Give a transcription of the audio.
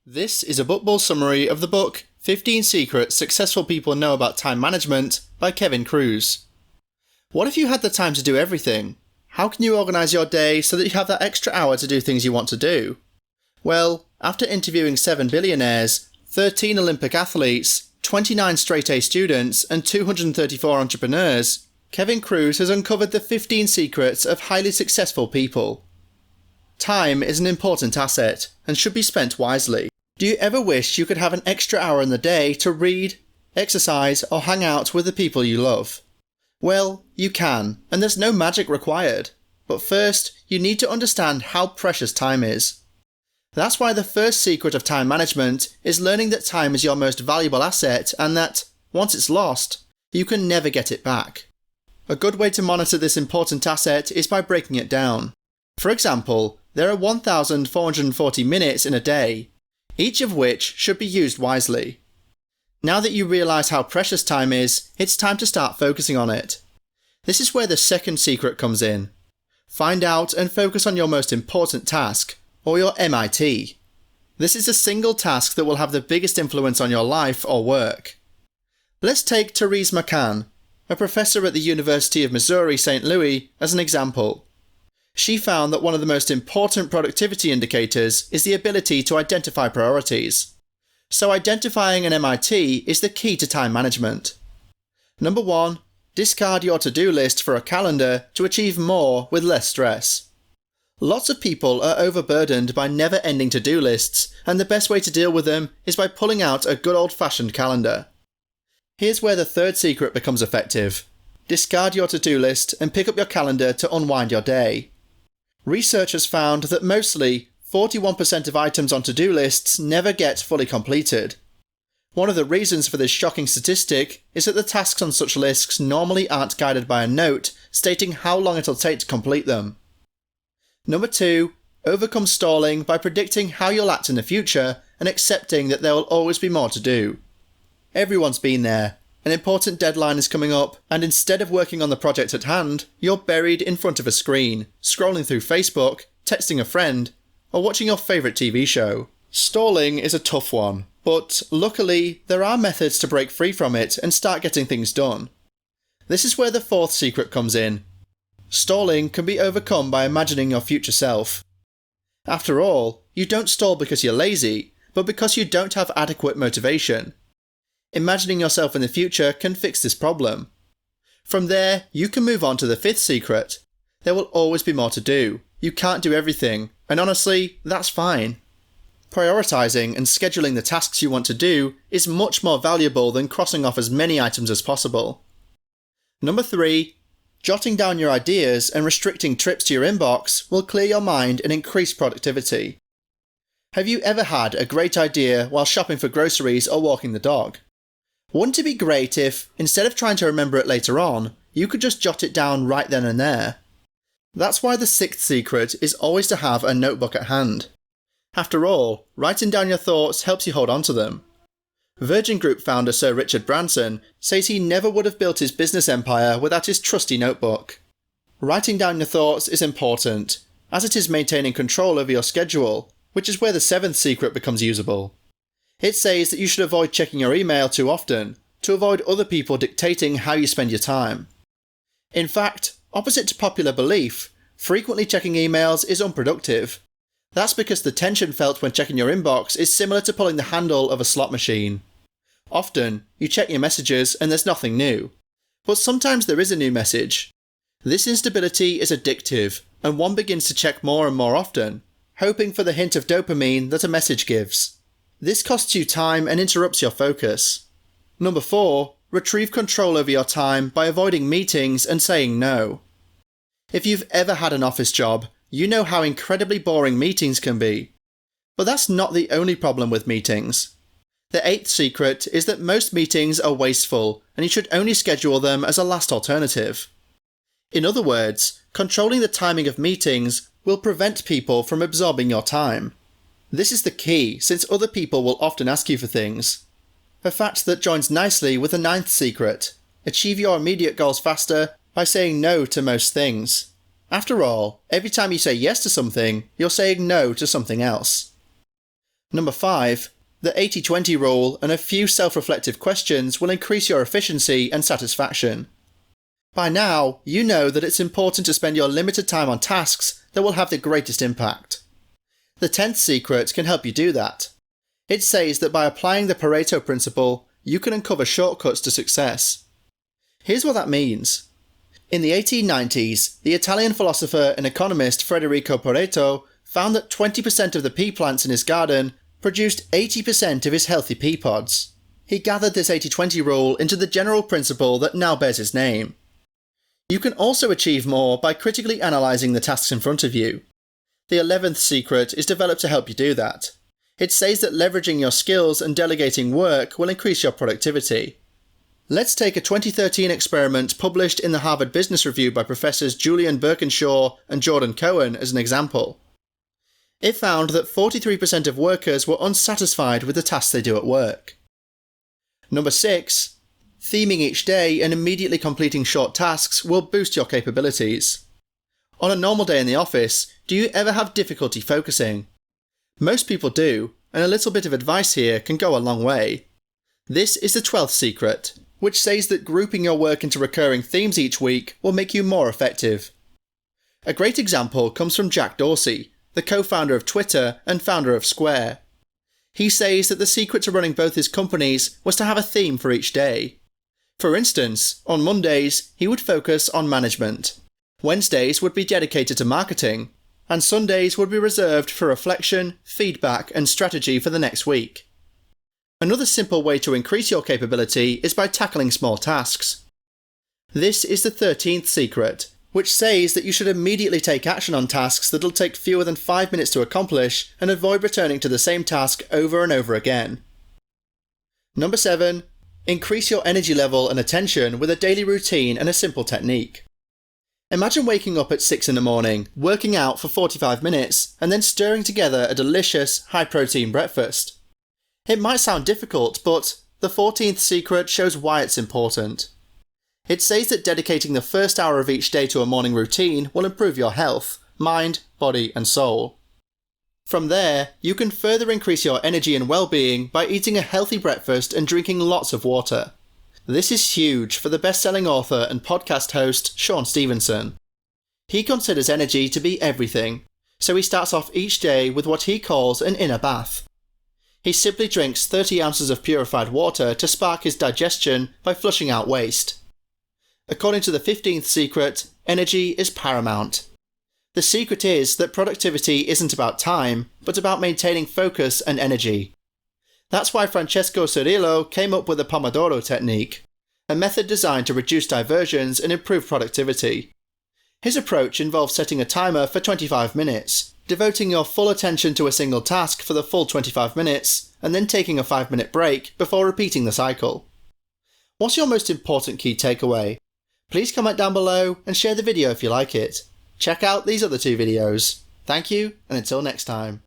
This is a book ball summary of the book 15 Secrets Successful People Know About Time Management by Kevin Kruse. What if you had the time to do everything? How can you organise your day so that you have that extra hour to do things you want to do? Well, after interviewing 7 billionaires, 13 Olympic athletes, 29 straight-A students and 234 entrepreneurs, Kevin Kruse has uncovered the 15 secrets of highly successful people. Time is an important asset and should be spent wisely. Do you ever wish you could have an extra hour in the day to read, exercise or hang out with the people you love? Well, you can, and there's no magic required. But first, you need to understand how precious time is. That's why the first secret of time management is learning that time is your most valuable asset and that, once it's lost, you can never get it back. A good way to monitor this important asset is by breaking it down. For example, there are 1,440 minutes in a day, each of which should be used wisely. Now that you realise how precious time is, it's time to start focusing on it. This is where the second secret comes in. Find out and focus on your most important task, or your MIT. This is a single task that will have the biggest influence on your life or work. Let's take Therese McCann, a professor at the University of Missouri St. Louis, as an example. She found that one of the most important productivity indicators is the ability to identify priorities. So identifying an MIT is the key to time management. Number 1, discard your to-do list for a calendar to achieve more with less stress. Lots of people are overburdened by never-ending to-do lists, and the best way to deal with them is by pulling out a good old-fashioned calendar. Here's where the third secret becomes effective. Discard your to-do list and pick up your calendar to unwind your day. Research has found that mostly 41% of items on to-do lists never get fully completed. One of the reasons for this shocking statistic is that the tasks on such lists normally aren't guided by a note stating how long it'll take to complete them. Number 2, overcome stalling by predicting how you'll act in the future and accepting that there will always be more to do. Everyone's been there. An important deadline is coming up, and instead of working on the project at hand, you're buried in front of a screen, scrolling through Facebook, texting a friend, or watching your favourite TV show. Stalling is a tough one, but luckily there are methods to break free from it and start getting things done. This is where the fourth secret comes in. Stalling can be overcome by imagining your future self. After all, you don't stall because you're lazy, but because you don't have adequate motivation. Imagining yourself in the future can fix this problem. From there, you can move on to the fifth secret. There will always be more to do. You can't do everything, and honestly, that's fine. Prioritising and scheduling the tasks you want to do is much more valuable than crossing off as many items as possible. Number 3, jotting down your ideas and restricting trips to your inbox will clear your mind and increase productivity. Have you ever had a great idea while shopping for groceries or walking the dog? Wouldn't it be great if, instead of trying to remember it later on, you could just jot it down right then and there? That's why the sixth secret is always to have a notebook at hand. After all, writing down your thoughts helps you hold on to them. Virgin Group founder Sir Richard Branson says he never would have built his business empire without his trusty notebook. Writing down your thoughts is important, as it is maintaining control over your schedule, which is where the seventh secret becomes usable. It says that you should avoid checking your email too often, to avoid other people dictating how you spend your time. In fact, opposite to popular belief, frequently checking emails is unproductive. That's because the tension felt when checking your inbox is similar to pulling the handle of a slot machine. Often, you check your messages and there's nothing new. But sometimes there is a new message. This instability is addictive, and one begins to check more and more often, hoping for the hint of dopamine that a message gives. This costs you time and interrupts your focus. Number 4, retrieve control over your time by avoiding meetings and saying no. If you've ever had an office job, you know how incredibly boring meetings can be. But that's not the only problem with meetings. The eighth secret is that most meetings are wasteful, and you should only schedule them as a last alternative. In other words, controlling the timing of meetings will prevent people from absorbing your time. This is the key, since other people will often ask you for things. A fact that joins nicely with the ninth secret. Achieve your immediate goals faster by saying no to most things. After all, every time you say yes to something, you're saying no to something else. Number 5. The 80-20 rule and a few self-reflective questions will increase your efficiency and satisfaction. By now, you know that it's important to spend your limited time on tasks that will have the greatest impact. The 10th secret can help you do that. It says that by applying the Pareto principle, you can uncover shortcuts to success. Here's what that means. In the 1890s, the Italian philosopher and economist Federico Pareto found that 20% of the pea plants in his garden produced 80% of his healthy pea pods. He gathered this 80-20 rule into the general principle that now bears his name. You can also achieve more by critically analysing the tasks in front of you. The 11th secret is developed to help you do that. It says that leveraging your skills and delegating work will increase your productivity. Let's take a 2013 experiment published in the Harvard Business Review by Professors Julian Birkinshaw and Jordan Cohen as an example. It found that 43% of workers were unsatisfied with the tasks they do at work. Number 6. Theming each day and immediately completing short tasks will boost your capabilities. On a normal day in the office, do you ever have difficulty focusing? Most people do, and a little bit of advice here can go a long way. This is the 12th secret, which says that grouping your work into recurring themes each week will make you more effective. A great example comes from Jack Dorsey, the co-founder of Twitter and founder of Square. He says that the secret to running both his companies was to have a theme for each day. For instance, on Mondays, he would focus on management. Wednesdays would be dedicated to marketing, and Sundays would be reserved for reflection, feedback, and strategy for the next week. Another simple way to increase your capability is by tackling small tasks. This is the 13th secret, which says that you should immediately take action on tasks that'll take fewer than 5 minutes to accomplish and avoid returning to the same task over and over again. Number 7. Increase your energy level and attention with a daily routine and a simple technique. Imagine waking up at 6 in the morning, working out for 45 minutes, and then stirring together a delicious, high-protein breakfast. It might sound difficult, but the 14th secret shows why it's important. It says that dedicating the first hour of each day to a morning routine will improve your health, mind, body, and soul. From there, you can further increase your energy and well-being by eating a healthy breakfast and drinking lots of water. This is huge for the best-selling author and podcast host Sean Stevenson. He considers energy to be everything, so he starts off each day with what he calls an inner bath. He simply drinks 30 ounces of purified water to spark his digestion by flushing out waste. According to the 15th secret, energy is paramount. The secret is that productivity isn't about time, but about maintaining focus and energy. That's why Francesco Cirillo came up with the Pomodoro technique, a method designed to reduce diversions and improve productivity. His approach involves setting a timer for 25 minutes, devoting your full attention to a single task for the full 25 minutes, and then taking a 5-minute break before repeating the cycle. What's your most important key takeaway? Please comment down below and share the video if you like it. Check out these other 2 videos. Thank you, and until next time.